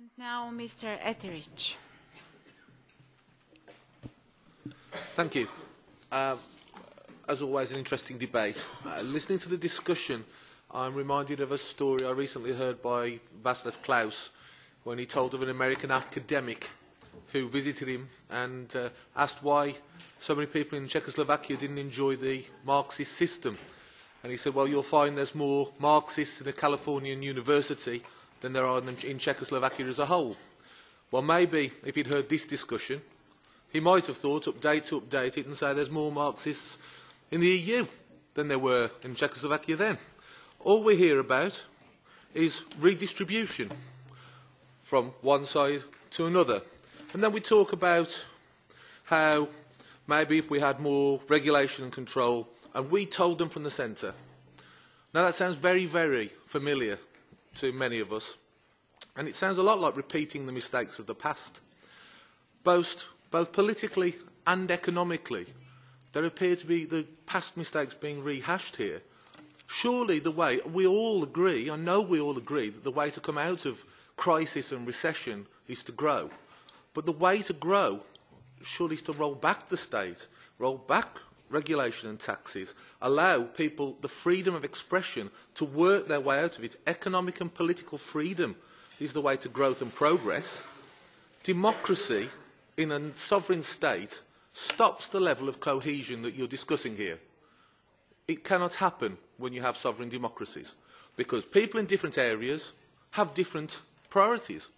And now Mr. Etheridge. Thank you. As always, an interesting debate. Listening to the discussion, I'm reminded of a story I recently heard by Václav Klaus when he told of an American academic who visited him and asked why so many people in Czechoslovakia didn't enjoy the Marxist system. And he said, well, you'll find there's more Marxists in a Californian university than there are in Czechoslovakia as a whole. Well, maybe if he'd heard this discussion, he might have thought, update to update it, and say there's more Marxists in the EU than there were in Czechoslovakia then. All we hear about is redistribution from one side to another. And then we talk about how maybe if we had more regulation and control, and we told them from the centre. Now that sounds very, very familiar to many of us, and it sounds a lot like repeating the mistakes of the past. Both politically and economically, there appear to be the past mistakes being rehashed here. Surely the way, we all agree, I know we all agree, that the way to come out of crisis and recession is to grow. But the way to grow surely is to roll back the state, roll back regulation and taxes, allow people the freedom of expression to work their way out of it. Economic and political freedom is the way to growth and progress. Democracy in a sovereign state stops the level of cohesion that you're discussing here. It cannot happen when you have sovereign democracies, because people in different areas have different priorities.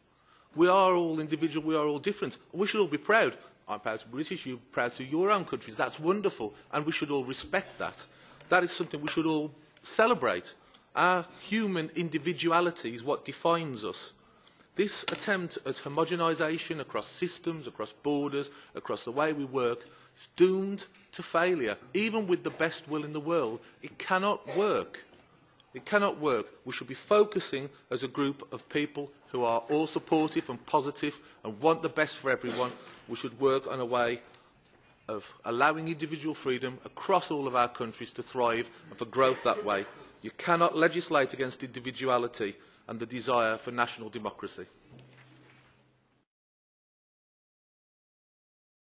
We are all individual, we are all different. We should all be proud. I'm proud to be British, you're proud to your own countries. That's wonderful, and we should all respect that. That is something we should all celebrate. Our human individuality is what defines us. This attempt at homogenisation across systems, across borders, across the way we work, is doomed to failure. Even with the best will in the world, it cannot work. It cannot work. We should be focusing as a group of people who are all supportive and positive and want the best for everyone. We should work on a way of allowing individual freedom across all of our countries to thrive and for growth that way. You cannot legislate against individuality and the desire for national democracy.